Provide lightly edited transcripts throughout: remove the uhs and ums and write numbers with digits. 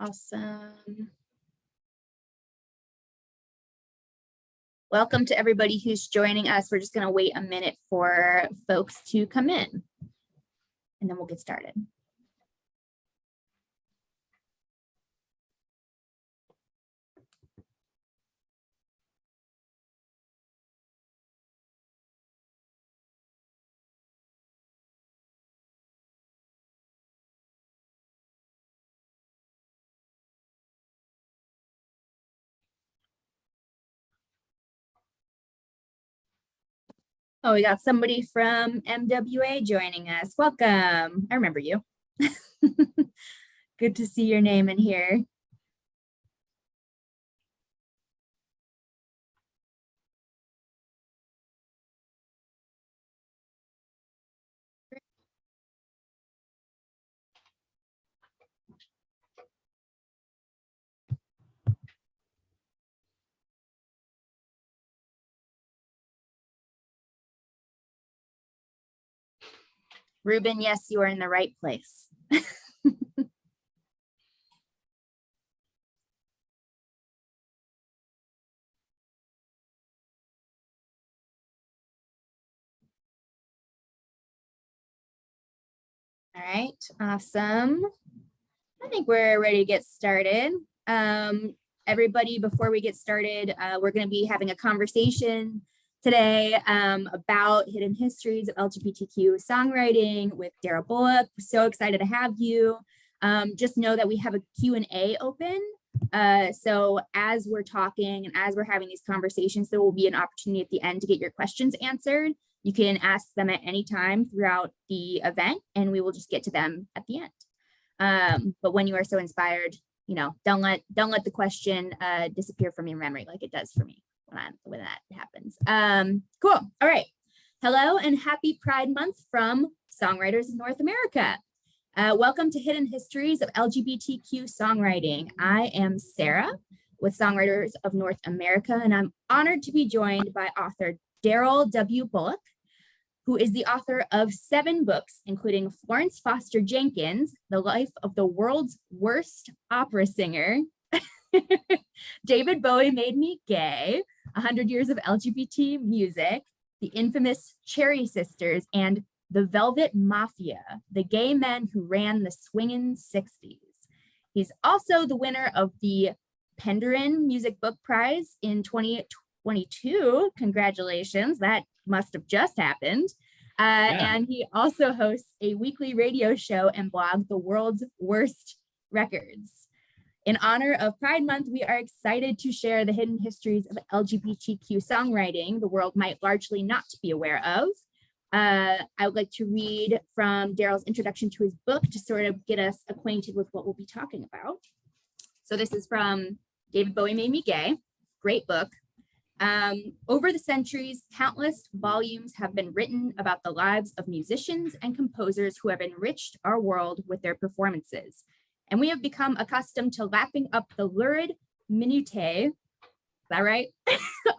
Awesome. Welcome to everybody who's joining us. We're just going to wait a minute for folks to come in, and then we'll get started. Oh, we got somebody from MWA joining us. Welcome. I remember you. Good to see your name in here. Ruben, yes, you are in the right place. All right, awesome. I think we're ready to get started. Everybody, before we get started, we're going to be having a conversation today about hidden histories of LGBTQ songwriting with Darryl Bullock. We're so excited to have you. Just know that we have a Q&A open. So as we're talking and as we're having these conversations, there will be an opportunity at the end to get your questions answered. You can ask them at any time throughout the event, and we will just get to them at the end. But when you are so inspired, you know, don't let the question disappear from your memory like it does for me when that happens. Cool. All right. Hello and happy Pride Month from Songwriters in North America. Welcome to Hidden Histories of LGBTQ Songwriting. I am Sarah with Songwriters of North America, and I'm honored to be joined by author Darryl W. Bullock, who is the author of 7 books, including Florence Foster Jenkins, The Life of the World's Worst Opera Singer, David Bowie Made Me Gay, 100 Years of LGBT Music, the infamous Cherry Sisters, and The Velvet Mafia, the gay men who ran the swingin' 60s. He's also the winner of the Penderin Music Book Prize in 2022. Congratulations, that must have just happened. And he also hosts a weekly radio show and blog, The World's Worst Records. In honor of Pride Month, we are excited to share the hidden histories of LGBTQ songwriting the world might largely not be aware of. I would like to read from Darryl's introduction to his book to sort of get us acquainted with what we'll be talking about. So this is from David Bowie Made Me Gay. Great book. Over the centuries, countless volumes have been written about the lives of musicians and composers who have enriched our world with their performances. And we have become accustomed to lapping up the lurid minutiae, is that right,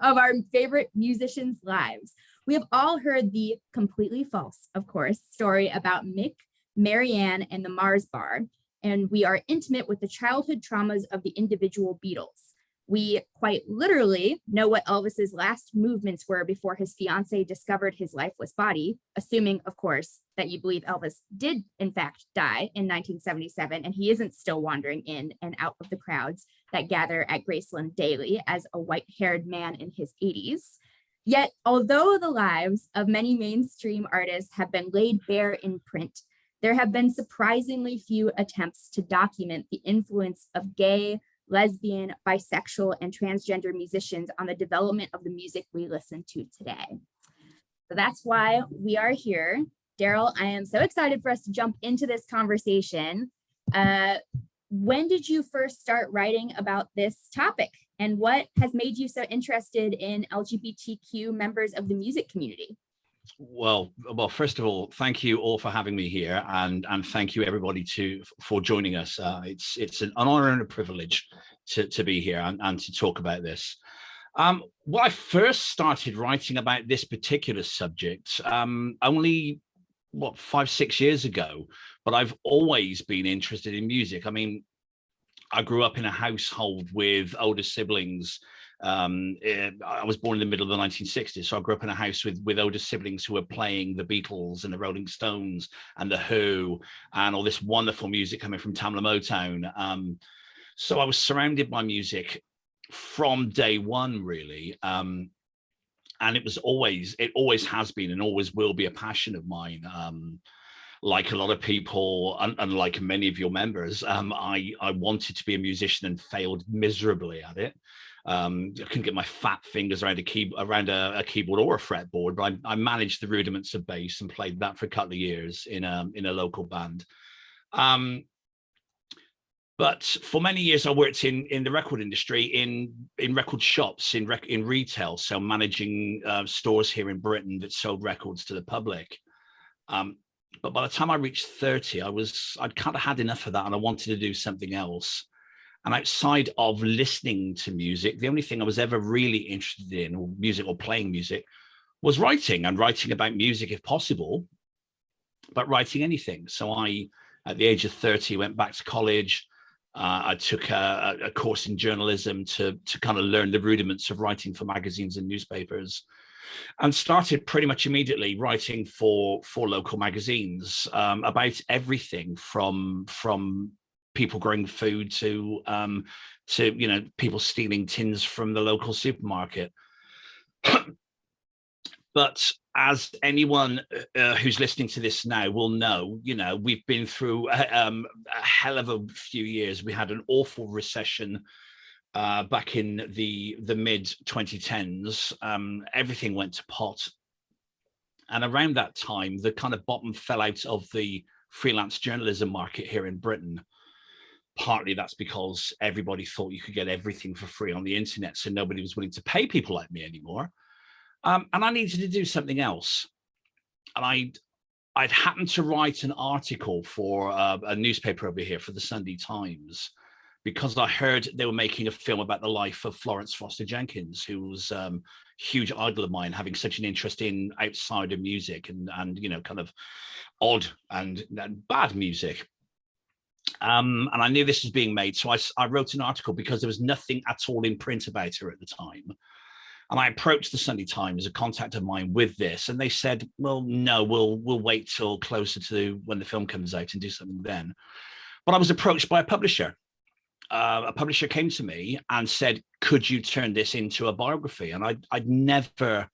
of our favorite musicians' lives. We have all heard the completely false, of course, story about Mick, Marianne, and the Mars Bar, and we are intimate with the childhood traumas of the individual Beatles. We quite literally know what Elvis's last movements were before his fiancée discovered his lifeless body, assuming, of course, that you believe Elvis did, in fact, die in 1977, and he isn't still wandering in and out of the crowds that gather at Graceland daily as a white-haired man in his 80s. Yet, although the lives of many mainstream artists have been laid bare in print, there have been surprisingly few attempts to document the influence of gay, lesbian, bisexual, and transgender musicians on the development of the music we listen to today. So that's why we are here. Darryl, I am so excited for us to jump into this conversation. When did you first start writing about this topic? And what has made you so interested in LGBTQ members of the music community? Well, first of all, thank you all for having me here, and thank you everybody for joining us. It's an honor and a privilege to be here and to talk about this. Well, I first started writing about this particular subject only 5-6 years ago, but I've always been interested in music. I mean, I grew up in a household with older siblings. I was born in the middle of the 1960s, so I grew up in a house with older siblings who were playing the Beatles and the Rolling Stones and the Who and all this wonderful music coming from Tamla Motown. So I was surrounded by music from day one, really. And it always has been and always will be a passion of mine. Like a lot of people, and like many of your members, I wanted to be a musician and failed miserably at it. I couldn't get my fat fingers around a keyboard or a fretboard, but I managed the rudiments of bass and played that for a couple of years in a local band. But for many years, I worked in the record industry, in record shops, in retail, so managing stores here in Britain that sold records to the public. But by the time I reached 30, I'd kind of had enough of that, and I wanted to do something else. And outside of listening to music, the only thing I was ever really interested in, or music or playing music, was writing, and writing about music if possible, but writing anything. So I, at the age of 30, went back to college. I took a course in journalism to kind of learn the rudiments of writing for magazines and newspapers, and started pretty much immediately writing for local magazines about everything from people growing food to people stealing tins from the local supermarket. But as anyone who's listening to this now will know, we've been through a hell of a few years. We had an awful recession back in the mid 2010s. Everything went to pot. And around that time, the kind of bottom fell out of the freelance journalism market here in Britain. Partly that's because everybody thought you could get everything for free on the internet, so nobody was willing to pay people like me anymore. And I needed to do something else. And I'd happened to write an article for a newspaper over here, for the Sunday Times, because I heard they were making a film about the life of Florence Jenkins, who was a huge idol of mine, having such an interest in outsider music and kind of odd and bad music. And I knew this was being made, so I wrote an article because there was nothing at all in print about her at the time. And I approached the Sunday Times, a contact of mine, with this, and they said, well, no, we'll wait till closer to when the film comes out and do something then. But I was approached by a publisher. A publisher came to me and said, could you turn this into a biography? And I'd never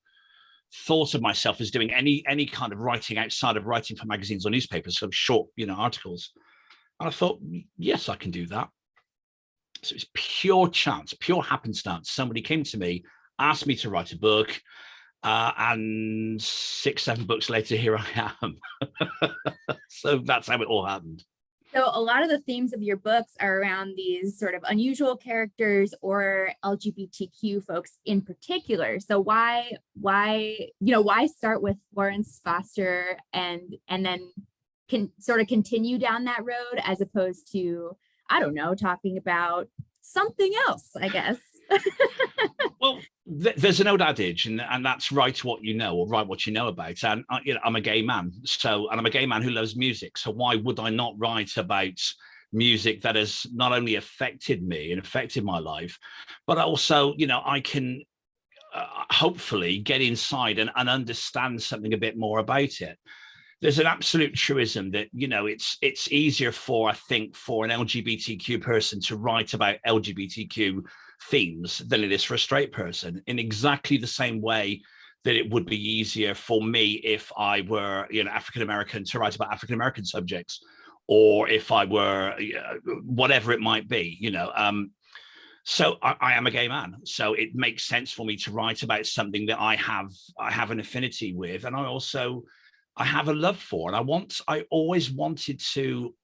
thought of myself as doing any kind of writing outside of writing for magazines or newspapers, sort of short, articles. And I thought, yes, I can do that. So it's pure chance, pure happenstance. Somebody came to me, asked me to write a book, and 6-7 books later, here I am. So that's how it all happened. So a lot of the themes of your books are around these sort of unusual characters or LGBTQ folks in particular. So why start with Florence Foster and then can sort of continue down that road, as opposed to, I don't know, talking about something else, I guess. Well, there's an old adage, and that's write what you know, or write what you know about. And I'm a gay man, and I'm a gay man who loves music. So why would I not write about music that has not only affected me and affected my life, but also, I can hopefully get inside and understand something a bit more about it. There's an absolute truism that, it's easier for an LGBTQ person to write about LGBTQ themes than it is for a straight person, in exactly the same way that it would be easier for me if I were, African-American, to write about African-American subjects, or if I were whatever it might be, So I am a gay man, so it makes sense for me to write about something that I have an affinity with, and I have a love for, and I always wanted to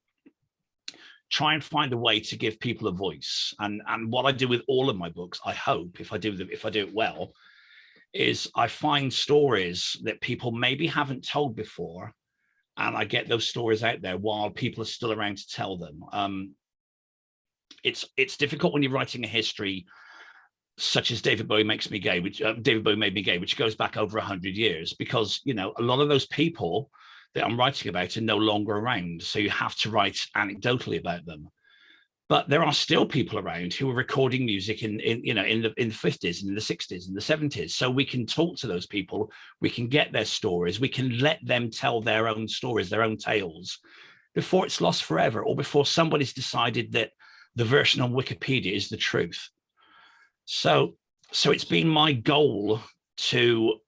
try and find a way to give people a voice. And what I do with all of my books, I hope, if I do it well, is I find stories that people maybe haven't told before, and I get those stories out there while people are still around to tell them. It's difficult when you're writing a history such as David Bowie Makes Me Gay, David Bowie Made Me Gay, which goes back over 100 years, because a lot of those people that I'm writing about are no longer around, so you have to write anecdotally about them. But there are still people around who are recording music in the 50s and in the 60s and the 70s. So we can talk to those people, we can get their stories, we can let them tell their own stories, their own tales, before it's lost forever, or before somebody's decided that the version on Wikipedia is the truth. So it's been my goal to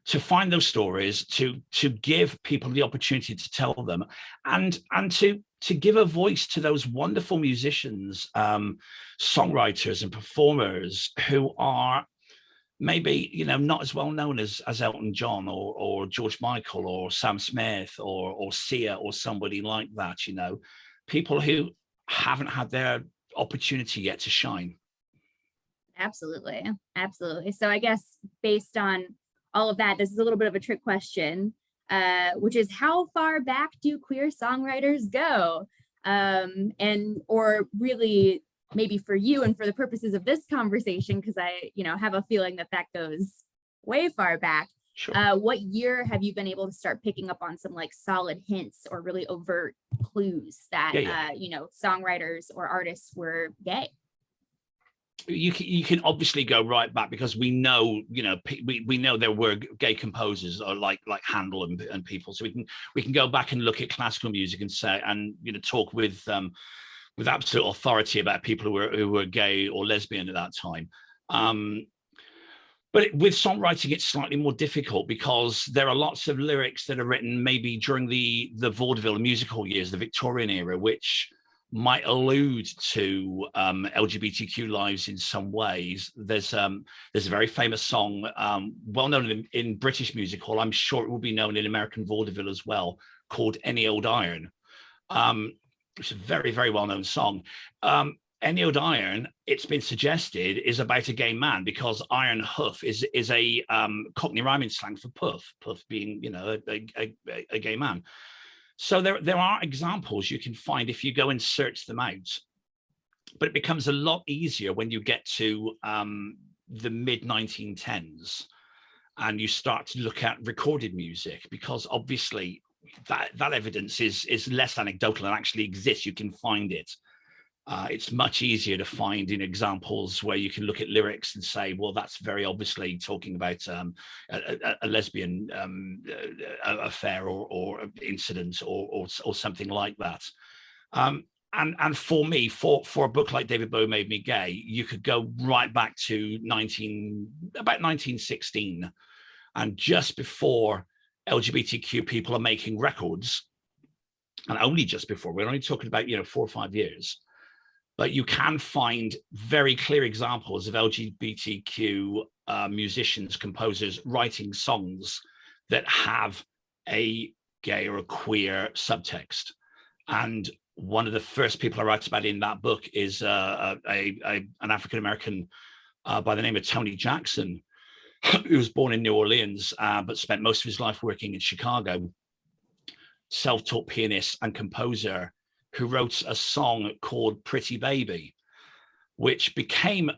find those stories, to give people the opportunity to tell them, and to give a voice to those wonderful musicians, songwriters and performers who are maybe not as well known as Elton John or George Michael or Sam Smith or Sia or somebody like that. People who haven't had their opportunity yet to shine. Absolutely. So I guess based on all of that, this is a little bit of a trick question, which is, how far back do queer songwriters go? Or really, maybe for you and for the purposes of this conversation, because I have a feeling that goes way far back. Sure. What year have you been able to start picking up on some like solid hints or really overt clues that songwriters or artists were gay? You can obviously go right back, because we know we know there were gay composers like Handel and people. So we can go back and look at classical music and say, and talk with absolute authority about people who were gay or lesbian at that time. But with songwriting, it's slightly more difficult, because there are lots of lyrics that are written maybe during the vaudeville and musical years, the Victorian era, which might allude to LGBTQ lives in some ways. There's a very famous song, well known in British music hall. I'm sure it will be known in American vaudeville as well, called "Any Old Iron." It's a very, very well known song. Any Old Iron, it's been suggested, is about a gay man, because iron hoof is a Cockney rhyming slang for puff being a gay man. So there are examples you can find if you go and search them out, but it becomes a lot easier when you get to the mid 1910s and you start to look at recorded music, because obviously that evidence is less anecdotal and actually exists. You can find it. It's much easier to find in examples where you can look at lyrics and say, well, that's very obviously talking about a lesbian affair or incident or something like that. And for me, for a book like David Bowie Made Me Gay, you could go right back to about 1916, and just before LGBTQ people are making records, and only just before. We're only talking about 4 or 5 years. But you can find very clear examples of LGBTQ musicians, composers writing songs that have a gay or a queer subtext. And one of the first people I write about in that book is an African-American by the name of Tony Jackson, who was born in New Orleans, but spent most of his life working in Chicago. Self-taught pianist and composer, who wrote a song called Pretty Baby, which became,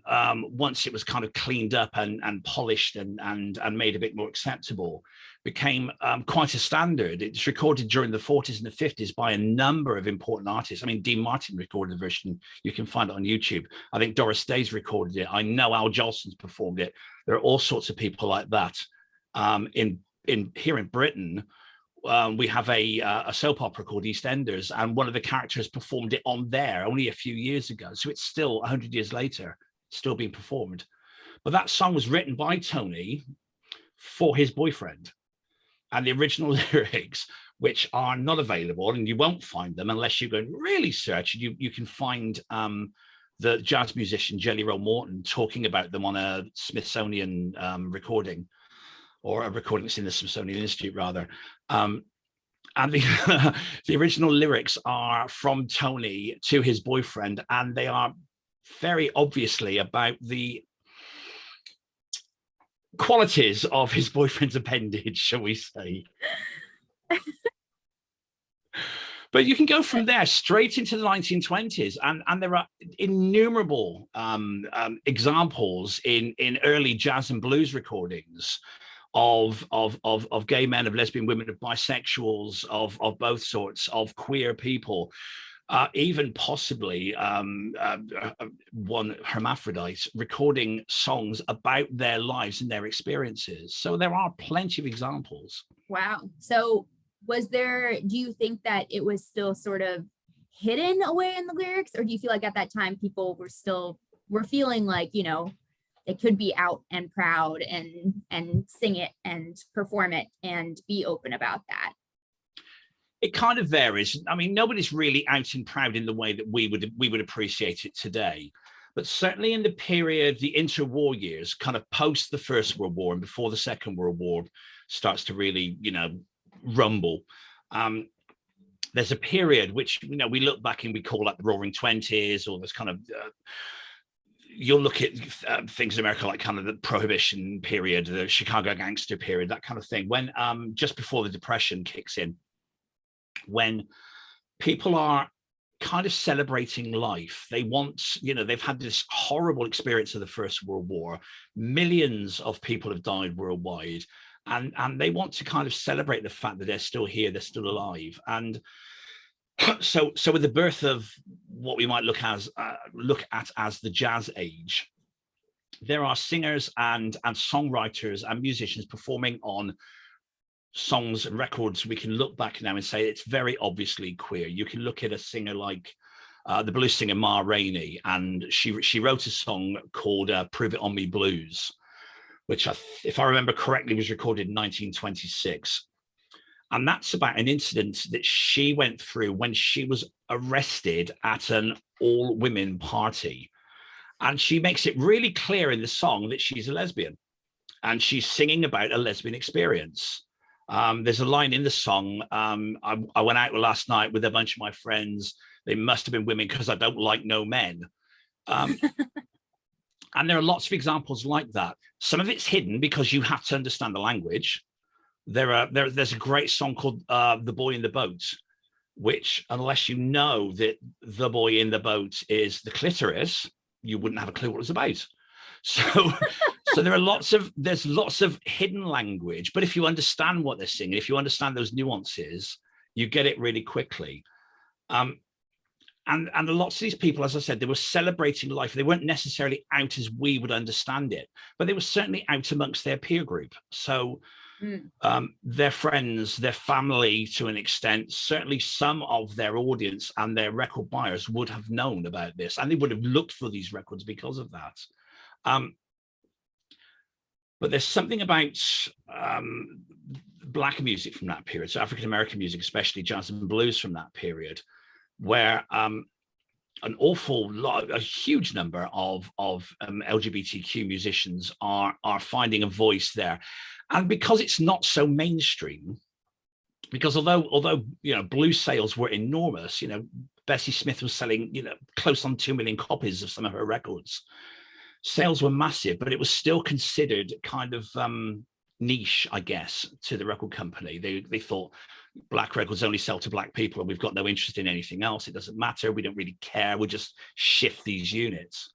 once it was kind of cleaned up and polished and made a bit more acceptable, became quite a standard. It's recorded during the 40s and the 50s by a number of important artists. I mean, Dean Martin recorded the version. You can find it on YouTube. I think Doris Day's recorded it. I know Al Jolson's performed it. There are all sorts of people like that. Here in Britain, we have a soap opera called EastEnders, and one of the characters performed it on there only a few years ago. So it's still 100 years later, still being performed. But that song was written by Tony for his boyfriend. And the original lyrics, which are not available, and you won't find them unless you go and really search, you can find the jazz musician Jelly Roll Morton talking about them on a Smithsonian recording, or a recording that's in the Smithsonian Institute, rather. And the original lyrics are from Tony to his boyfriend, and they are very obviously about the qualities of his boyfriend's appendage, shall we say. But you can go from there straight into the 1920s, and there are innumerable examples in early jazz and blues recordings of gay men, of lesbian women, of bisexuals, of both sorts, of queer people. even possibly one hermaphrodite recording songs about their lives and their experiences. So there are plenty of examples. Wow. So do you think that it was still sort of hidden away in the lyrics, or do you feel like at that time people were feeling like, they could be out and proud and sing it and perform it and be open about that? It kind of varies. I mean, nobody's really out and proud in the way that we would appreciate it today. But certainly in the period, the interwar years, kind of post the First World War and before the Second World War starts to really, rumble. There's a period which, we look back and we call that the Roaring Twenties, or this kind of, you'll look at things in America like kind of the Prohibition period, the Chicago gangster period, that kind of thing, when just before the Depression kicks in, when people are kind of celebrating life. They want, they've had this horrible experience of the First World War. Millions of people have died worldwide, and they want to kind of celebrate the fact that they're still here, they're still alive. And so with the birth of what we might look at as the jazz age, there are singers and songwriters and musicians performing on songs and records we can look back now and say it's very obviously queer. You can look at a singer like the blues singer Ma Rainey, and she wrote a song called Prove It On Me Blues, which if I remember correctly was recorded in 1926. And that's about an incident that she went through when she was arrested at an all-women party. And she makes it really clear in the song that she's a lesbian, and she's singing about a lesbian experience. There's a line in the song, I went out last night with a bunch of my friends. They must have been women because I don't like no men. And there are lots of examples like that. Some of it's hidden because you have to understand the language. There's a great song called The Boy in the Boat, which, unless you know that the boy in the boat is the clitoris, you wouldn't have a clue what it was about. So there's lots of hidden language, but if you understand what they're singing, if you understand those nuances, you get it really quickly. And lots of these people, as I said, they were celebrating life. They weren't necessarily out as we would understand it, but they were certainly out amongst their peer group. So their friends, their family, to an extent, certainly some of their audience and their record buyers would have known about this, and they would have looked for these records because of that. But there's something about Black music from that period, so African-American music, especially jazz and blues from that period, where an awful lot, a huge number of LGBTQ musicians are finding a voice there. And because it's not so mainstream, because although blues sales were enormous, Bessie Smith was selling close on 2 million copies of some of her records. Sales were massive, but it was still considered kind of niche, I guess, to the record company. They thought Black records only sell to Black people, and we've got no interest in anything else. It doesn't matter. We don't really care. We'll just shift these units.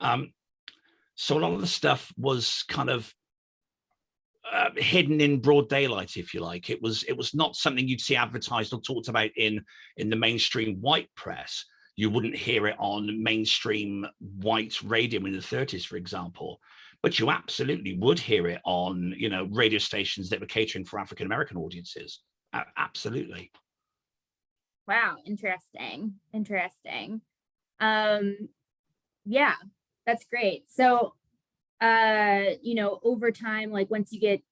So a lot of the stuff was kind of hidden in broad daylight, if you like. It was not something you'd see advertised or talked about in the mainstream white press. You wouldn't hear it on mainstream white radio in the 30s, for example, but you absolutely would hear it on, radio stations that were catering for African-American audiences. Absolutely. Wow. Interesting. Yeah, that's great. So, over time, like once you get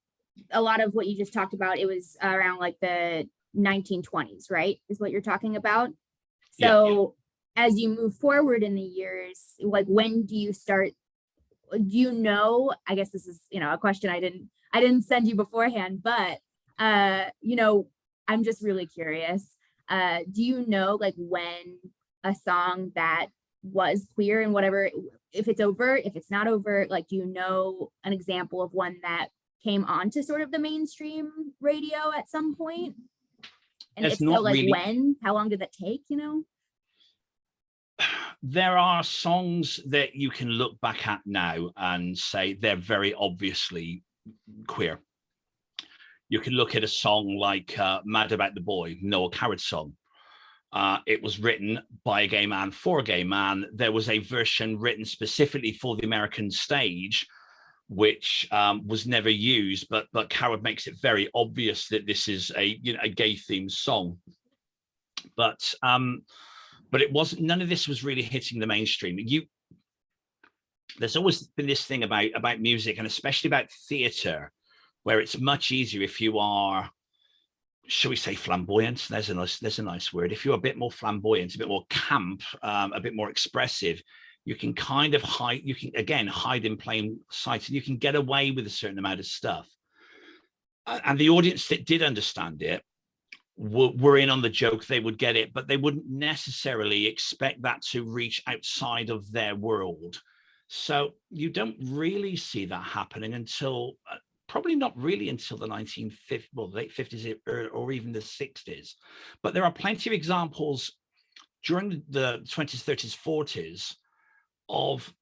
a lot of what you just talked about, it was around like the 1920s, right? Is what you're talking about. So as you move forward in the years, like when do you start, I guess this is, a question I didn't send you beforehand, but, I'm just really curious. Do you know like when a song that was queer and whatever, if it's overt, if it's not overt, like, do you know an example of one that came onto sort of the mainstream radio at some point? And if so, like really... when, how long did that take, There are songs that you can look back at now and say they're very obviously queer. You can look at a song like Mad About the Boy, Noel Coward's song, It was written by a gay man for a gay man. There was a version written specifically for the American stage, which was never used, but Coward makes it very obvious that this is a gay themed song. But it wasn't. None of this was really hitting the mainstream. There's always been this thing about music, and especially about theatre, where it's much easier if you are, shall we say, flamboyant. There's a nice word. If you're a bit more flamboyant, a bit more camp, a bit more expressive, you can kind of hide. You can again hide in plain sight, and you can get away with a certain amount of stuff. And the audience that did understand it were in on the joke. They would get it, but they wouldn't necessarily expect that to reach outside of their world. So you don't really see that happening until probably not really until the 1950s, well, the late 50s or even the 60s. But there are plenty of examples during the 20s, 30s, 40s of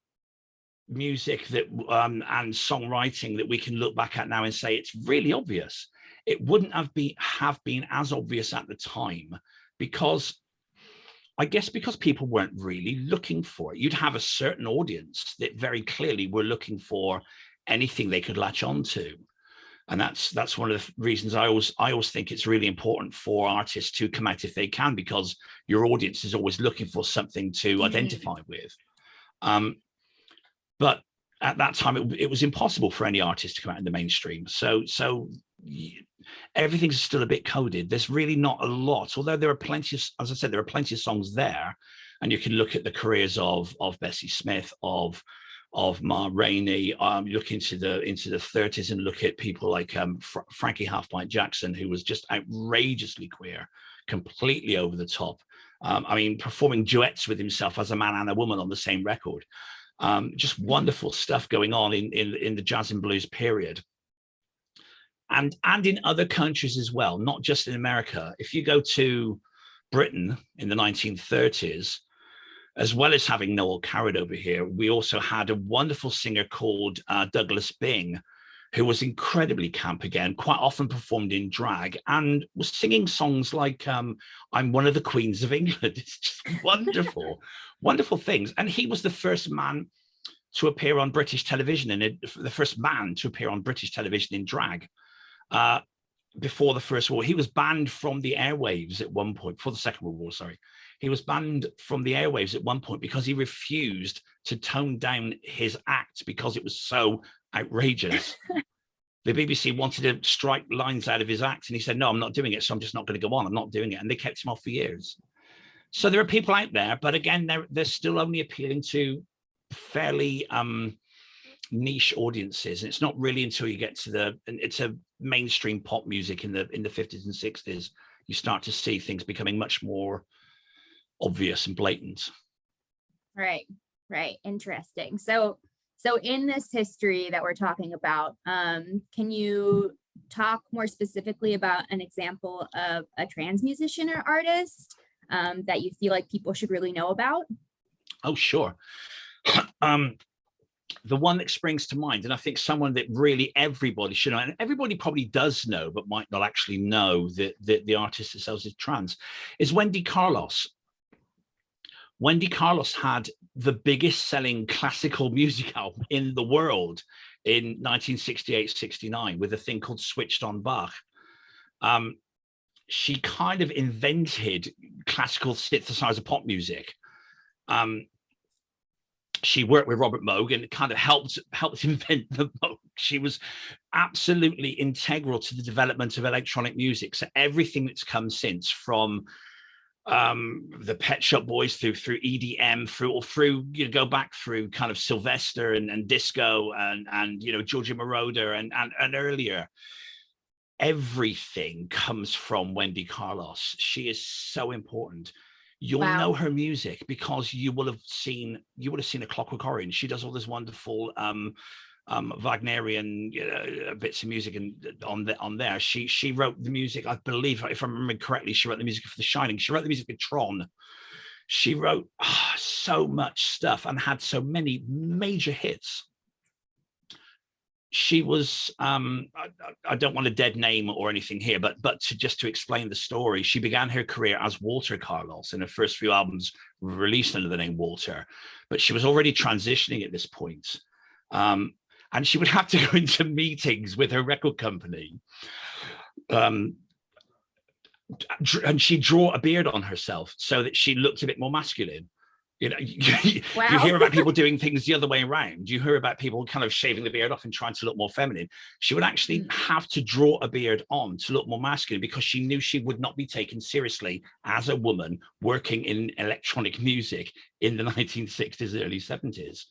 music that and songwriting that we can look back at now and say it's really obvious. It wouldn't have been as obvious at the time, because I guess because people weren't really looking for it. You'd have a certain audience that very clearly were looking for anything they could latch onto. And that's one of the reasons I always think it's really important for artists to come out if they can, because your audience is always looking for something to identify with. But at that time, it was impossible for any artist to come out in the mainstream. So everything's still a bit coded. There's really not a lot, although there are plenty of, as I said, there are plenty of songs there, and you can look at the careers of Bessie Smith, of Ma Rainey. Look into the 30s and look at people like Frankie Half-Pint Jackson, who was just outrageously queer, completely over the top. I mean, performing duets with himself as a man and a woman on the same record. Just wonderful stuff going on in the jazz and blues period. And in other countries as well, not just in America. If you go to Britain in the 1930s, as well as having Noel Coward over here, we also had a wonderful singer called Douglas Byng, who was incredibly camp again, quite often performed in drag, and was singing songs like I'm One of the Queens of England. It's just wonderful, wonderful things. And he was the first man to appear on British television, and the first man to appear on British television in drag. Before the First War, he was banned from the airwaves at one point, before the Second World War, sorry. He was banned from the airwaves at one point because he refused to tone down his act because it was so outrageous. The BBC wanted to strike lines out of his act, and he said, no, I'm not doing it, so I'm just not going to go on. I'm not doing it. And they kept him off for years. So there are people out there, but again, they're still only appealing to fairly niche audiences. And it's not really until you get to it's a mainstream pop music in the 50s and 60s, you start to see things becoming much more obvious and blatant. Right. Interesting. So in this history that we're talking about, can you talk more specifically about an example of a trans musician or artist that you feel like people should really know about? Oh, sure. The one that springs to mind, and I think someone that really everybody should know, and everybody probably does know, but might not actually know that the artist themselves is trans, is Wendy Carlos. Wendy Carlos had the biggest selling classical music album in the world in 1968-69 with a thing called Switched on Bach. She kind of invented classical synthesizer pop music. She worked with Robert Moog and kind of helped invent the Moog. She was absolutely integral to the development of electronic music. So everything that's come since, from the Pet Shop Boys through EDM, through go back through kind of Sylvester and disco and Giorgio Moroder and earlier, everything comes from Wendy Carlos. She is so important. You'll know her music because you would have seen A Clockwork Orange. She does all this wonderful Wagnerian bits of music and on there. She wrote the music, I believe, if I remember correctly, she wrote the music for The Shining. She wrote the music for Tron. She wrote so much stuff and had so many major hits. she was, I don't want a dead name or anything here, but just to explain the story, she began her career as Walter Carlos, and her first few albums were released under the name Walter, but she was already transitioning at this point. And she would have to go into meetings with her record company. And she'd draw a beard on herself so that she looked a bit more masculine. You know, Wow. you hear about people doing things the other way around. You hear about people kind of shaving the beard off and trying to look more feminine. She would actually have to draw a beard on to look more masculine because she knew she would not be taken seriously as a woman working in electronic music in the 1960s, early 70s.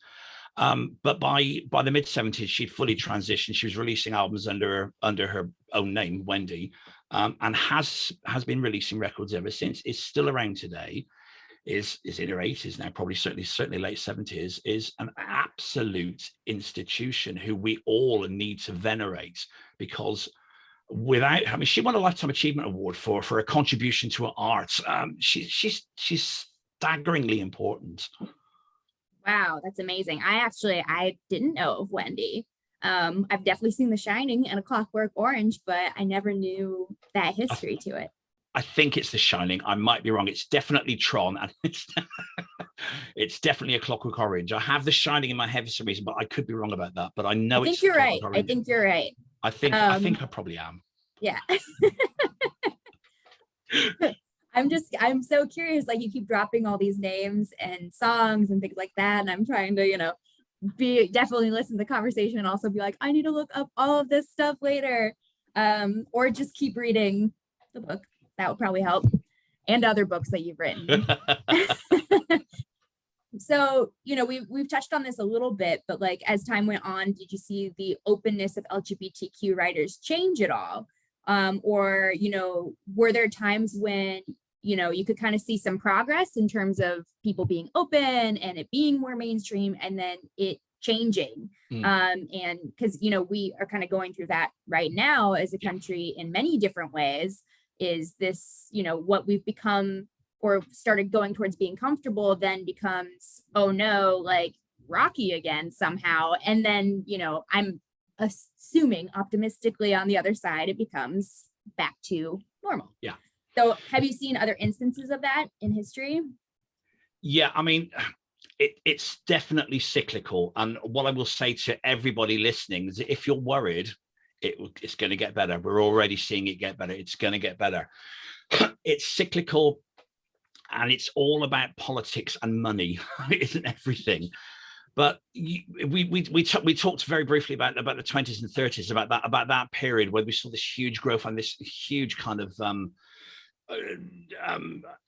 But by the mid 70s, she'd fully transitioned. She was releasing albums under her own name, Wendy, and has been releasing records ever since. Is still around today. Is in her 80s now, probably certainly late 70s. Is an absolute institution who we all need to venerate, because without, I mean, she won a Lifetime Achievement Award for a contribution to art. She's staggeringly important. Wow, that's amazing. I didn't know of Wendy. I've definitely seen The Shining and A Clockwork Orange, but I never knew that history to it. I think it's The Shining. I might be wrong. It's definitely Tron, and it's definitely A Clockwork Orange. I have The Shining in my head for some reason, but I could be wrong about that. But I know it's. You're right. I think you're right. I think I probably am. Yeah. I'm so curious. Like, you keep dropping all these names and songs and things like that, and I'm trying to, definitely listen to the conversation and also be like, I need to look up all of this stuff later, or just keep reading the book. That would probably help, and other books that you've written. So, we've touched on this a little bit, but like, as time went on, did you see the openness of LGBTQ writers change at all? Or, were there times when, you could kind of see some progress in terms of people being open and it being more mainstream, and then it changing? And because, we are kind of going through that right now as a country in many different ways. Is this, what we've become or started going towards being comfortable then becomes, oh no, like rocky again somehow. And then, I'm assuming optimistically on the other side, it becomes back to normal. Yeah. So have you seen other instances of that in history? Yeah, I mean, it's definitely cyclical. And what I will say to everybody listening is, if you're worried, it's going to get better. We're already seeing it get better. It's going to get better. It's cyclical, and it's all about politics and money. It isn't everything. But we talked very briefly about the 20s and 30s, about that period where we saw this huge growth and this huge kind of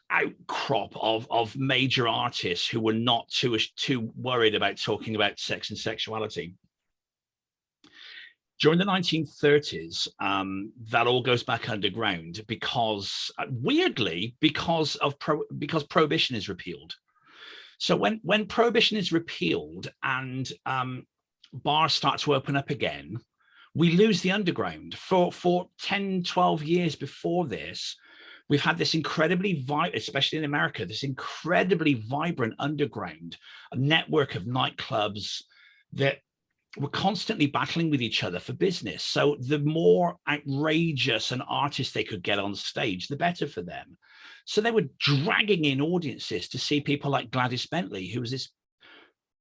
outcrop of major artists who were not too worried about talking about sex and sexuality. During the 1930s, that all goes back underground because, weirdly, because prohibition is repealed. So when prohibition is repealed and bars start to open up again, we lose the underground. For 10, 12 years before this, we've had this incredibly especially in America, this incredibly vibrant underground, a network of nightclubs that were constantly battling with each other for business. So the more outrageous an artist they could get on stage, the better for them. So they were dragging in audiences to see people like Gladys Bentley, who was this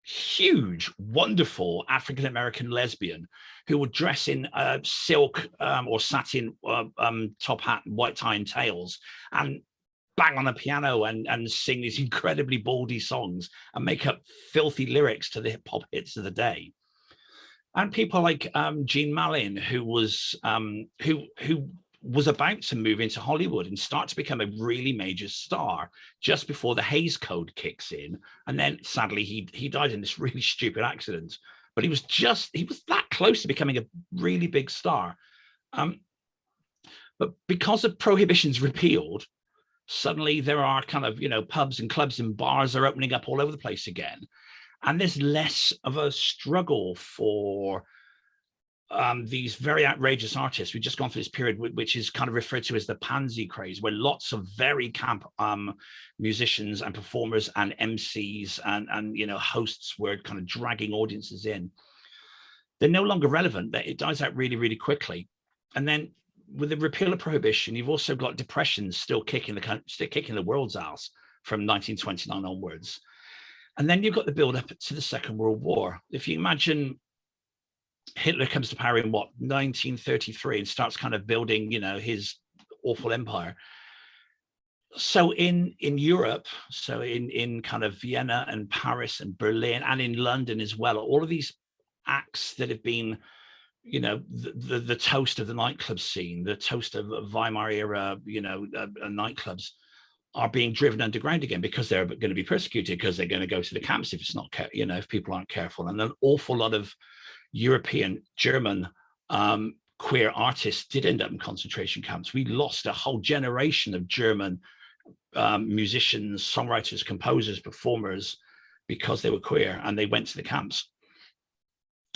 huge, wonderful African-American lesbian who would dress in silk or satin top hat, white tie and tails, and bang on the piano and sing these incredibly bawdy songs and make up filthy lyrics to the hip hop hits of the day. And people like Jean Malin, who was about to move into Hollywood and start to become a really major star just before the Hays Code kicks in. And then sadly, he died in this really stupid accident. But he was that close to becoming a really big star. But because of prohibition's repealed, suddenly there are kind of, pubs and clubs and bars are opening up all over the place again. And there's less of a struggle for these very outrageous artists. We've just gone through this period, which is kind of referred to as the Pansy Craze, where lots of very camp musicians and performers and MCs and hosts were kind of dragging audiences in. they're no longer relevant. It dies out really, really quickly. And then with the repeal of prohibition, you've also got depression still kicking the world's ass from 1929 onwards. And then you've got the build up to the Second World War. If you imagine Hitler comes to power in 1933 and starts kind of building, his awful empire. So in Europe, so in kind of Vienna and Paris and Berlin and in London as well, all of these acts that have been, the toast of the nightclub scene, the toast of Weimar era, nightclubs, are being driven underground again because they're going to be persecuted, because they're going to go to the camps if it's not, if people aren't careful. And an awful lot of European, German queer artists did end up in concentration camps. We lost a whole generation of German musicians, songwriters, composers, performers, because they were queer and they went to the camps.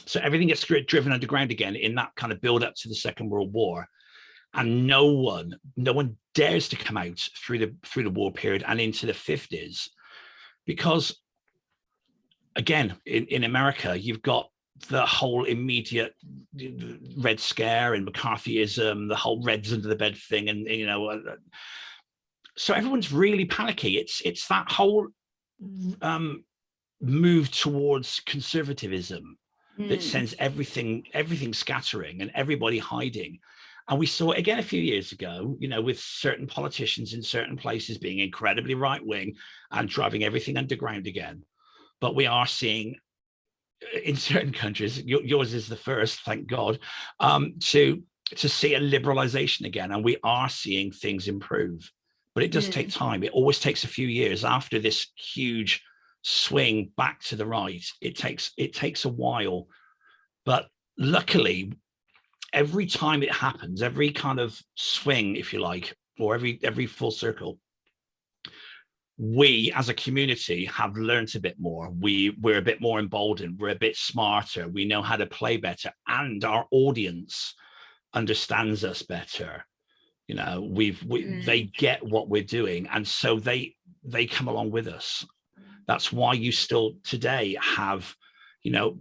So everything gets driven underground again in that kind of build up to the Second World War. And no one dares to come out through the war period and into the 50s, because again, in America, you've got the whole immediate Red Scare and McCarthyism, the whole Reds under the bed thing, and so everyone's really panicky. It's that whole move towards conservatism that sends everything scattering and everybody hiding. And we saw it again a few years ago, with certain politicians in certain places being incredibly right-wing and driving everything underground again. But we are seeing in certain countries, yours is the first, thank God, to see a liberalization again. And we are seeing things improve. But it does take time. It always takes a few years after this huge swing back to the right. It takes a while. But luckily, every time it happens, every kind of swing, if you like, or every full circle, we as a community have learned a bit more. We're a bit more emboldened. We're a bit smarter. We know how to play better, and our audience understands us better. They get what we're doing, and so they come along with us. That's why you still today have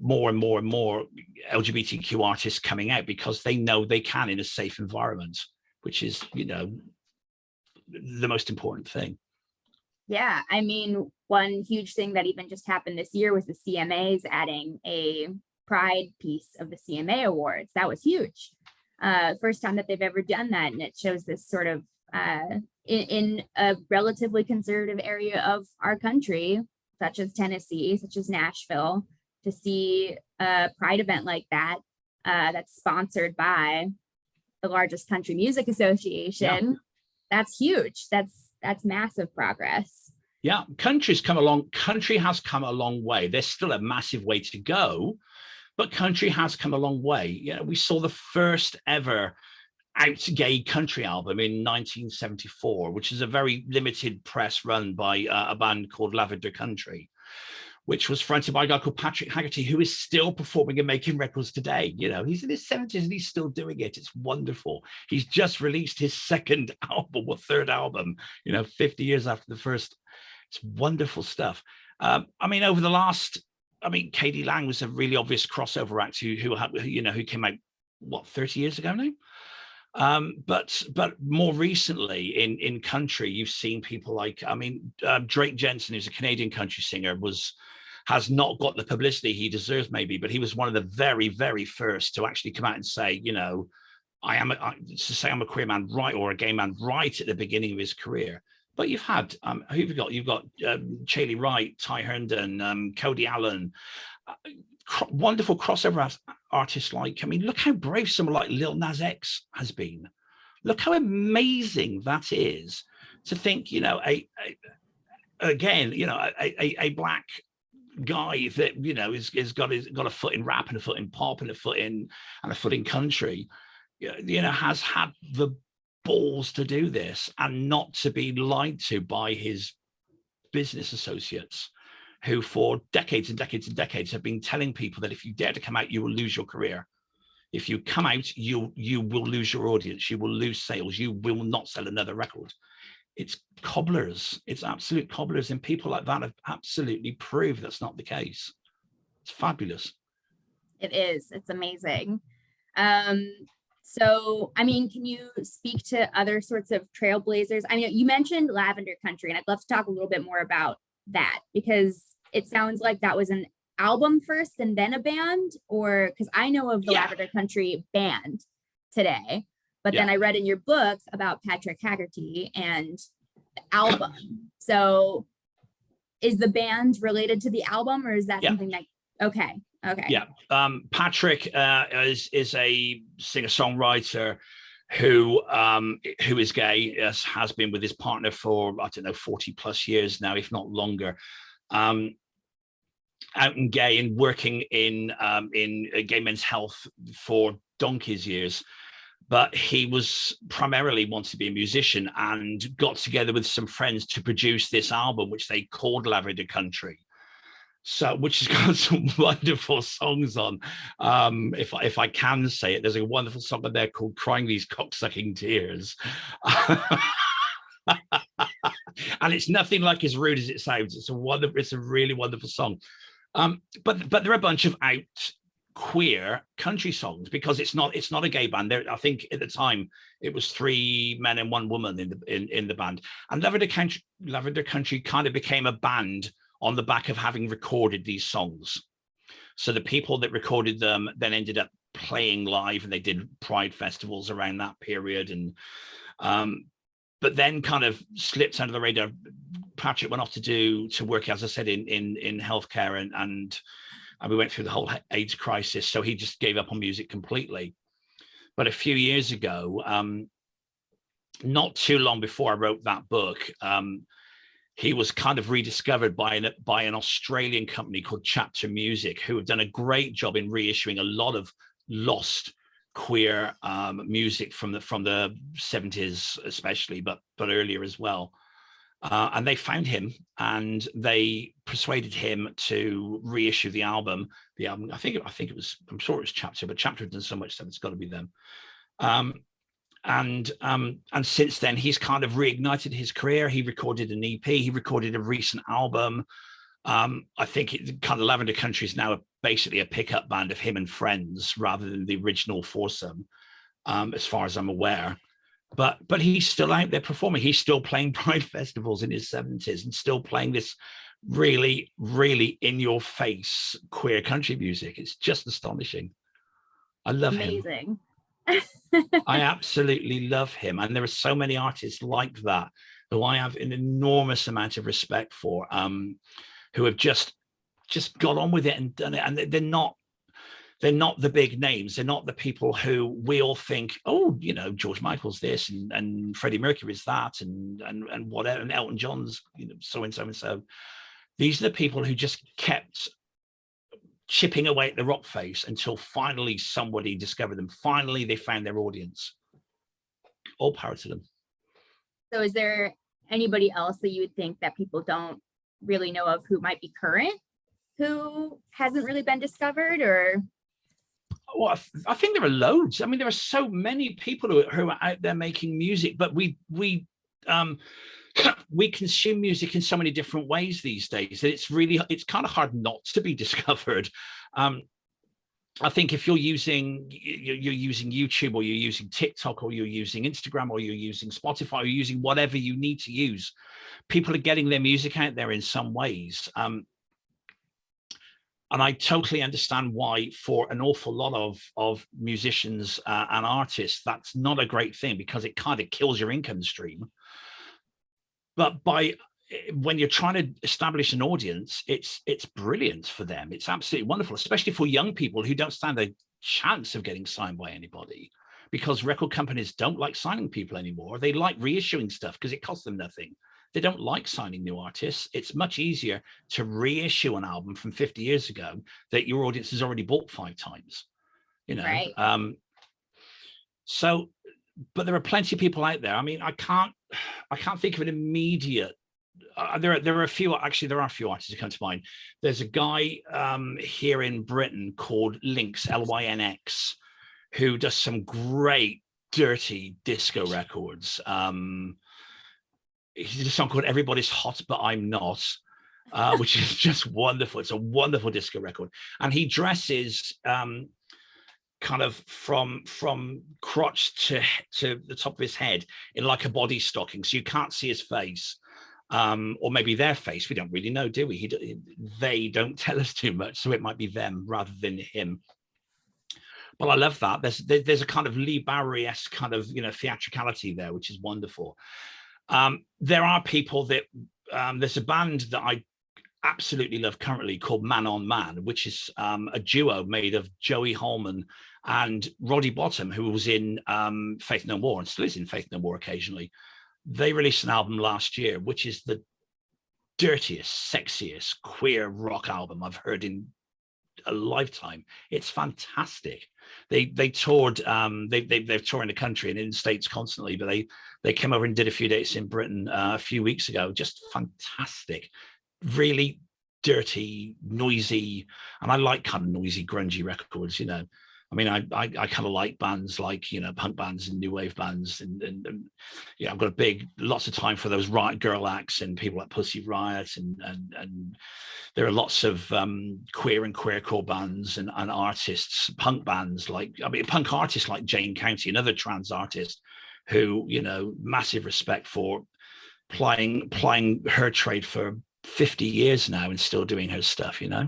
more and more and more LGBTQ artists coming out, because they know they can in a safe environment, which is the most important thing. Yeah, I mean, one huge thing that even just happened this year was the CMAs adding a pride piece of the CMA Awards. That was huge. First time that they've ever done that, and it shows this sort of in a relatively conservative area of our country, such as Tennessee, such as Nashville, to see a pride event like that that's sponsored by the largest country music association. That's huge. That's massive progress. Yeah, country has come a long way. There's still a massive way to go, but country has come a long way. We saw the first ever out gay country album in 1974, which is a very limited press run by a band called Lavender Country, which was fronted by a guy called Patrick Haggerty, who is still performing and making records today. He's in his 70s and he's still doing it. It's wonderful. He's just released his second album or third album, 50 years after the first. It's wonderful stuff. Over the last, K.D. Lang was a really obvious crossover act who came out, 30 years ago now? But more recently in country, you've seen people like, Drake Jensen, who's a Canadian country singer, has not got the publicity he deserves maybe, but he was one of the very, very first to actually come out and say, I'm a queer man, right, or a gay man, right at the beginning of his career. But you've had, who have you got? You've got Chailey Wright, Ty Herndon, Cody Allen, wonderful crossover artists look how brave someone like Lil Nas X has been. Look how amazing that is to think, a black guy that, has got a foot in rap and a foot in pop and a foot in country, has had the balls to do this and not to be lied to by his business associates, who for decades and decades and decades have been telling people that if you dare to come out, you will lose your career. If you come out, you will lose your audience, you will lose sales, you will not sell another record. It's cobblers, it's absolute cobblers, and people like that have absolutely proved that's not the case. It's fabulous. It is. It's amazing. Um, so, I mean, can you speak to other sorts of trailblazers? I mean, you mentioned Lavender Country, and I'd love to talk a little bit more about that because it sounds like that was an album first and then a band, or because I know of the Lavender Country band today, but then I read in your book about Patrick Haggerty and the album. So is the band related to the album, or is that something that, okay. Yeah, Patrick is a singer-songwriter who is gay, has been with his partner for, I don't know, 40 plus years now, if not longer. Out and gay and working in gay men's health for donkey's years. But he was primarily wanted to be a musician and got together with some friends to produce this album, which they called Lavender Country. So, which has got some wonderful songs on. If I can say it, there's a wonderful song on there called "Crying These Cocksucking Tears," and it's nothing like as rude as it sounds. It's a really wonderful song. But there are a bunch of out queer country songs because it's not a gay band. There, I think at the time it was 3 men and 1 woman in the band, and Lavender Country kind of became a band on the back of having recorded these songs. So the people that recorded them then ended up playing live, and they did Pride festivals around that period. And but then kind of slipped under the radar. Patrick went off to work, as I said, in healthcare, and we went through the whole AIDS crisis. So he just gave up on music completely. But a few years ago, not too long before I wrote that book, he was kind of rediscovered by an Australian company called Chapter Music, who have done a great job in reissuing a lot of lost queer music from the 70s, especially, but earlier as well. And they found him and they persuaded him to reissue the album. I think it was, I'm sure it was Chapter, but Chapter had done so much stuff, it's got to be them. And since then he's kind of reignited his career. He recorded an EP, he recorded a recent album. I think kind of Lavender Country is now basically a pickup band of him and friends rather than the original foursome, as far as I'm aware. But he's still out there performing. He's still playing Pride festivals in his 70s and still playing this really, really in your face queer country music. It's just astonishing. I love him. Amazing. I absolutely love him. And there are so many artists like that who I have an enormous amount of respect for, who have just got on with it and done it. And they're not the big names. They're not the people who we all think, oh, you know, George Michael's this and Freddie Mercury's that and whatever, and Elton John's, you know, so and so and so. These are the people who just kept chipping away at the rock face until finally somebody discovered them. Finally, they found their audience. All power to them. So is there anybody else that you would think that people don't really know of who might be current, who hasn't really been discovered? Or well, I think there are loads. I mean, there are so many people who are out there making music, but we consume music in so many different ways these days that it's kind of hard not to be discovered. I think if you're using YouTube, or you're using TikTok, or you're using Instagram, or you're using Spotify, or you're using whatever you need to use, people are getting their music out there in some ways. And I totally understand why for an awful lot of musicians and artists, that's not a great thing, because it kind of kills your income stream. But when you're trying to establish an audience, it's brilliant for them. It's absolutely wonderful, especially for young people who don't stand a chance of getting signed by anybody, because record companies don't like signing people anymore. They like reissuing stuff because it costs them nothing. They don't like signing new artists. It's much easier to reissue an album from 50 years ago that your audience has already bought 5 times, you know. right. So, but there are plenty of people out there. I mean, I can't think of an immediate. There are a few artists who come to mind. There's a guy here in Britain called Lynx, Lynx, who does some great dirty disco records. He did a song called "Everybody's Hot But I'm Not," which is just wonderful. It's a wonderful disco record. And he dresses kind of from crotch to the top of his head in like a body stocking, so you can't see his face, or maybe their face. We don't really know, do we? They don't tell us too much, so it might be them rather than him. But I love that. There's a kind of Lee Bowery-esque kind of, you know, theatricality there, which is wonderful. There are people that there's a band that I absolutely love currently called Man on Man, which is a duo made of Joey Holman and Roddy Bottom, who was in Faith No More and still is in Faith No More occasionally. They released an album last year, which is the dirtiest, sexiest queer rock album I've heard in a lifetime. It's fantastic. They're touring the country and in the States constantly, but they came over and did a few dates in Britain a few weeks ago. Just fantastic. Really dirty, noisy, and I like kind of noisy, grungy records, you know. I mean, I kind of like bands like, you know, punk bands and new wave bands, and yeah, I've got lots of time for those Riot Girl acts and people like Pussy Riot, and there are lots of queer and queercore bands and artists, punk bands like, I mean, punk artists like Jane County, another trans artist who, you know, massive respect for, plying her trade for 50 years now and still doing her stuff, you know.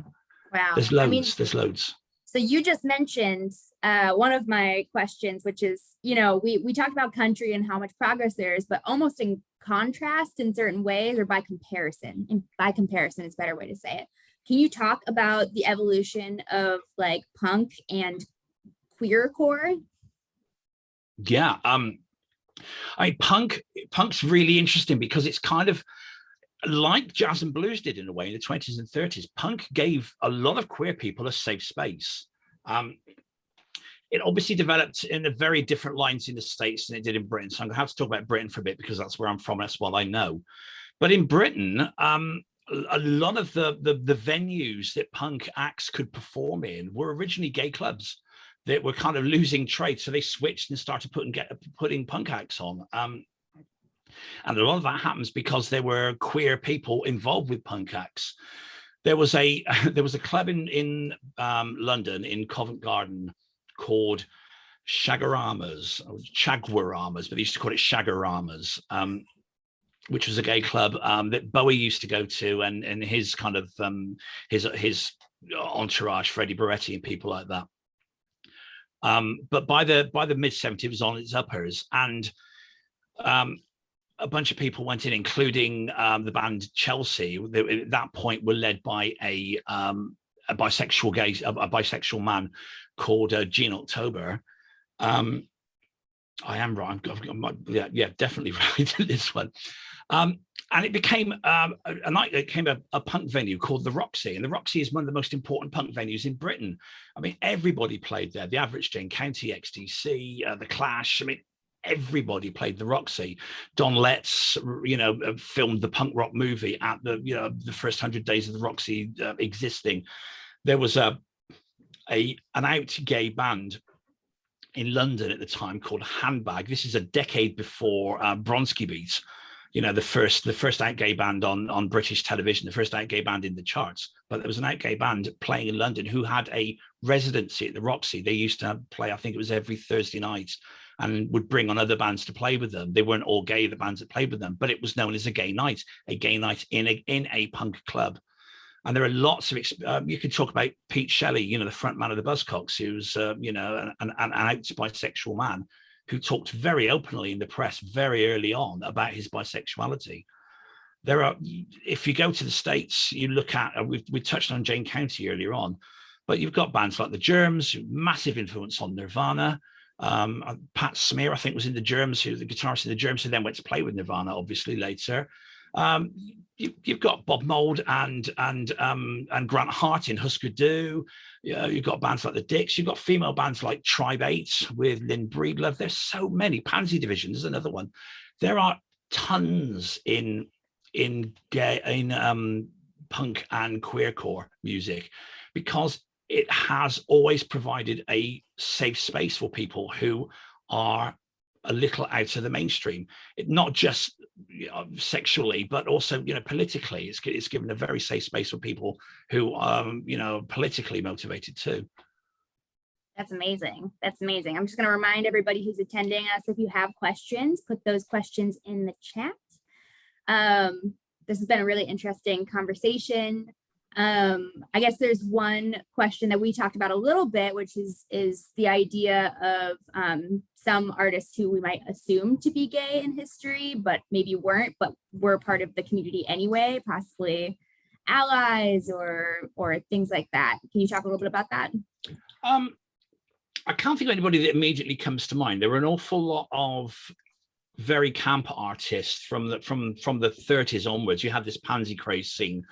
Wow. There's loads. There's loads. So you just mentioned one of my questions, which is, you know, we talked about country and how much progress there is, but almost in contrast in certain ways, or by comparison, and by comparison is a better way to say it. Can you talk about the evolution of like punk and queercore? Yeah. I mean, punk's really interesting because it's kind of like jazz and blues did in a way in the 20s and 30s. Punk gave a lot of queer people a safe space. It obviously developed in a very different lines in the States than it did in Britain. So I'm going to have to talk about Britain for a bit because that's where I'm from. That's what I know. But in Britain, a lot of the venues that punk acts could perform in were originally gay clubs that were kind of losing trade. So they switched and started putting punk acts on. And a lot of that happens because there were queer people involved with punk acts. There was a club in London in Covent Garden called Shagaramas, but they used to call it Shagaramas, which was a gay club that Bowie used to go to, and his kind of his entourage, Freddie Boretti and people like that. But by the mid 70s, it was on its uppers, and a bunch of people went in, including the band Chelsea. They, at that point, were led by a bisexual man called Gene October. I am right. Yeah, definitely right in this one. And it became a punk venue called the Roxy, and the Roxy is one of the most important punk venues in Britain. I mean, everybody played there. The Average Jane County, XTC, the Clash. I mean, everybody played the Roxy. Don Letts, you know, filmed the punk rock movie at the first 100 days of the Roxy existing. There was an out gay band in London at the time called Handbag. This is a decade before Bronski Beat, you know, the first out gay band on British television, the first out gay band in the charts. But there was an out gay band playing in London who had a residency at the Roxy. They used to play, I think it was every Thursday night, and would bring on other bands to play with them. They weren't all gay, the bands that played with them, but it was known as a gay night in a punk club. And there are lots of, you could talk about Pete Shelley, you know, the front man of the Buzzcocks, who's, you know, an out bisexual man who talked very openly in the press very early on about his bisexuality. There are, if you go to the States, you look at, we touched on Jane County earlier on, but you've got bands like the Germs, massive influence on Nirvana. Pat Smear, I think, was in the Germs, who the guitarist in the Germs, who then went to play with Nirvana, obviously later. You've got Bob Mould and Grant Hart in Husker Du. You've got bands like the Dicks. You've got female bands like Tribe 8 with Lynn Breedlove. There's so many. Pansy Division is another one. There are tons in punk and queercore music, because it has always provided a safe space for people who are a little out of the mainstream. Not just sexually, but also politically. It's given a very safe space for people who politically motivated too. That's amazing. That's amazing. I'm just going to remind everybody who's attending us, if you have questions, put those questions in the chat. This has been a really interesting conversation. I guess there's one question that we talked about a little bit, which is the idea of some artists who we might assume to be gay in history, but maybe weren't, but were part of the community anyway, possibly allies or things like that. Can you talk a little bit about that? I can't think of anybody that immediately comes to mind. There were an awful lot of very camp artists from the 30s onwards. You had this Pansy Craze scene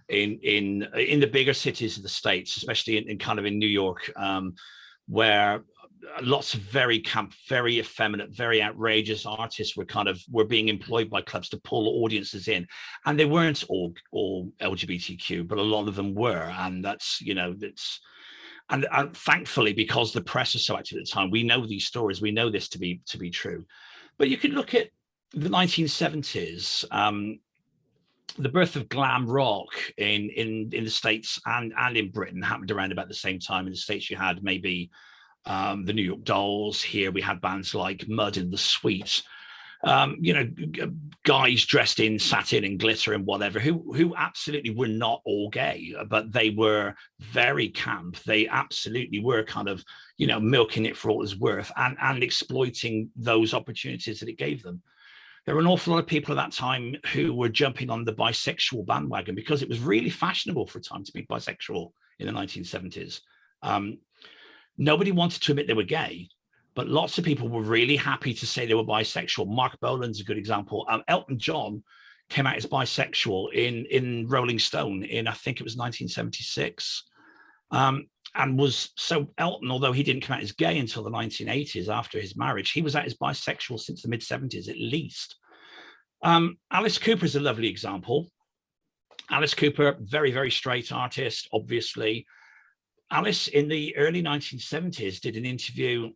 in the bigger cities of the States, especially in kind of in New York, where lots of very camp, very effeminate, very outrageous artists were being employed by clubs to pull audiences in, and they weren't all LGBTQ, but a lot of them were, and that's and thankfully, because the press was so active at the time, we know these stories, we know this to be true. But you could look at the 1970s, the birth of glam rock in the States and in Britain happened around about the same time. In the States, you had maybe the New York Dolls. Here we had bands like Mud and the Sweets. Guys dressed in satin and glitter and whatever, who absolutely were not all gay, but they were very camp. They absolutely were kind of, milking it for all it's worth and exploiting those opportunities that it gave them. There were an awful lot of people at that time who were jumping on the bisexual bandwagon because it was really fashionable for a time to be bisexual in the 1970s. Nobody wanted to admit they were gay, but lots of people were really happy to say they were bisexual. Mark Bolan's a good example. Elton John came out as bisexual in Rolling Stone in, I think it was 1976. And was so Elton, although he didn't come out as gay until the 1980s after his marriage, he was out as bisexual since the mid-70s at least. Alice Cooper is a lovely example. Alice Cooper, very, very straight artist, obviously. Alice in the early 1970s did an interview,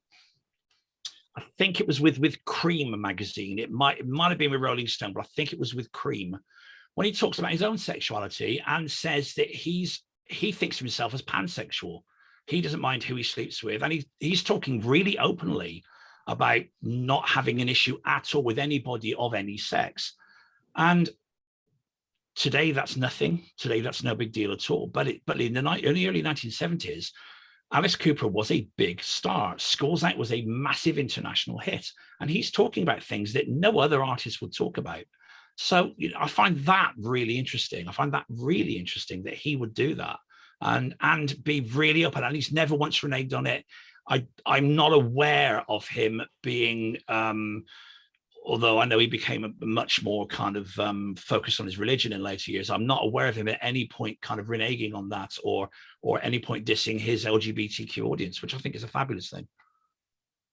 I think it was with Cream magazine. It might have been with Rolling Stone, but I think it was with Cream, when he talks about his own sexuality and says that he thinks of himself as pansexual. He doesn't mind who he sleeps with. And he's talking really openly about not having an issue at all with anybody of any sex. And today that's nothing. Today that's no big deal at all. But in the early 1970s, Alice Cooper was a big star. Schools Out was a massive international hit. And he's talking about things that no other artist would talk about. So I find that really interesting. I find that really interesting that he would do that and be really open. And he's never once reneged on it. I'm not aware of him being, although I know he became a much more kind of focused on his religion in later years. I'm not aware of him at any point kind of reneging on that or any point dissing his LGBTQ audience, which I think is a fabulous thing.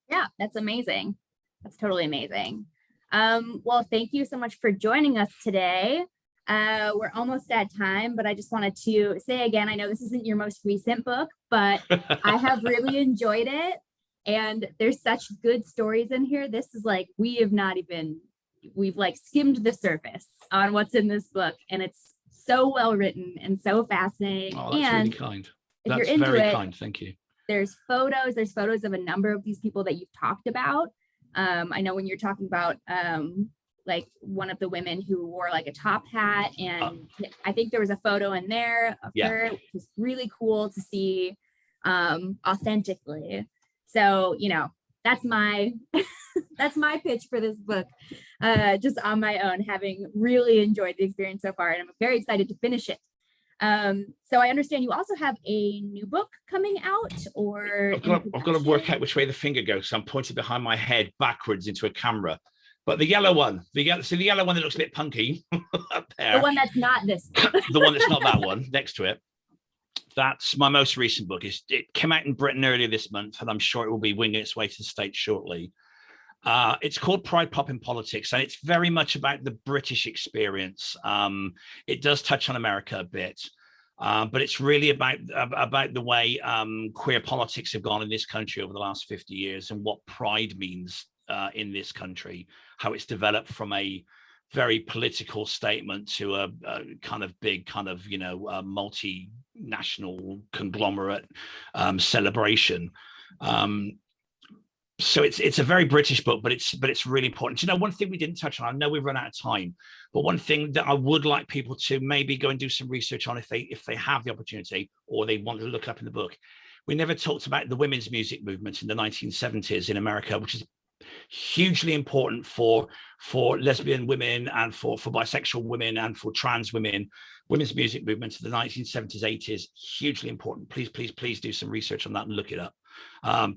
Yeah, that's amazing. That's totally amazing. Well, thank you so much for joining us today. We're almost at time, but I just wanted to say again, I know this isn't your most recent book, but I have really enjoyed it. And there's such good stories in here. This is like, we've like skimmed the surface on what's in this book. And it's so well written and so fascinating. Oh, that's really kind. That's very kind. Thank you. There's photos of a number of these people that you've talked about. I know when you're talking about like one of the women who wore like a top hat, and I think there was a photo in there of her, which was really cool to see authentically. So, that's my that's my pitch for this book, just on my own, having really enjoyed the experience so far, and I'm very excited to finish it. So I understand you also have a new book coming out, or I've got to work out which way the finger goes. So I'm pointing behind my head backwards into a camera. But the yellow one, the yellow one that looks a bit punky up there. The one that's not this one. The one that's not that one, next to it. That's my most recent book. It came out in Britain earlier this month, and I'm sure it will be winging its way to the States shortly. It's called Pride, Pop in Politics, and it's very much about the British experience. It does touch on America a bit, but it's really about the way queer politics have gone in this country over the last 50 years and what pride means in this country, how it's developed from a very political statement to a kind of big kind of, you know, multinational conglomerate celebration. So it's a very British book, but it's really important. You know, one thing we didn't touch on, I know we've run out of time, but one thing that I would like people to maybe go and do some research on if they have the opportunity or they want to look up in the book. We never talked about the women's music movement in the 1970s in America, which is hugely important for lesbian women and for bisexual women and for trans women. Women's music movement in the 1970s, 80s, hugely important. Please do some research on that and look it up.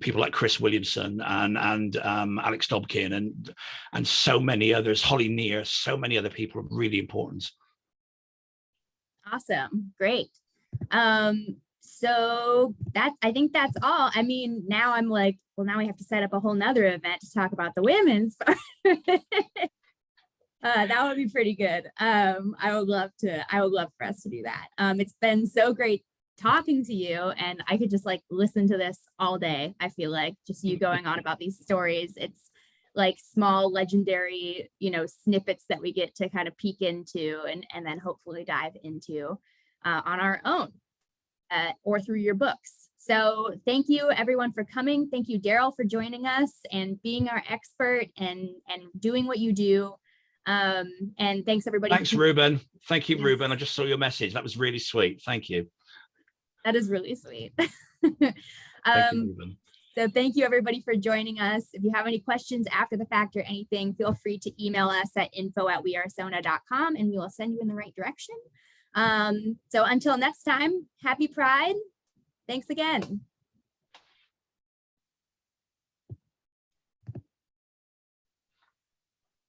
People like Chris Williamson and Alex Dobkin and so many others, Holly Near, so many other people are really important. Awesome, great. So I think that's all. I mean, now I'm like, well, now we have to set up a whole nother event to talk about the women's part. That would be pretty good. I would love for us to do that. It's been so great talking to you, and I could just like listen to this all day. I feel like just you going on about these stories. It's like small legendary, you know, snippets that we get to kind of peek into and then hopefully dive into on our own or through your books. So thank you everyone for coming. Thank you, Darryl, for joining us and being our expert and doing what you do. And thanks everybody. Thanks, Ruben. Thank you, Ruben. I just saw your message. That was really sweet. Thank you. That is really sweet. Thank you, Ruben. So thank you everybody for joining us. If you have any questions after the fact or anything, feel free to email us at info@wearesona.com and we will send you in the right direction. So until next time, happy Pride. Thanks again.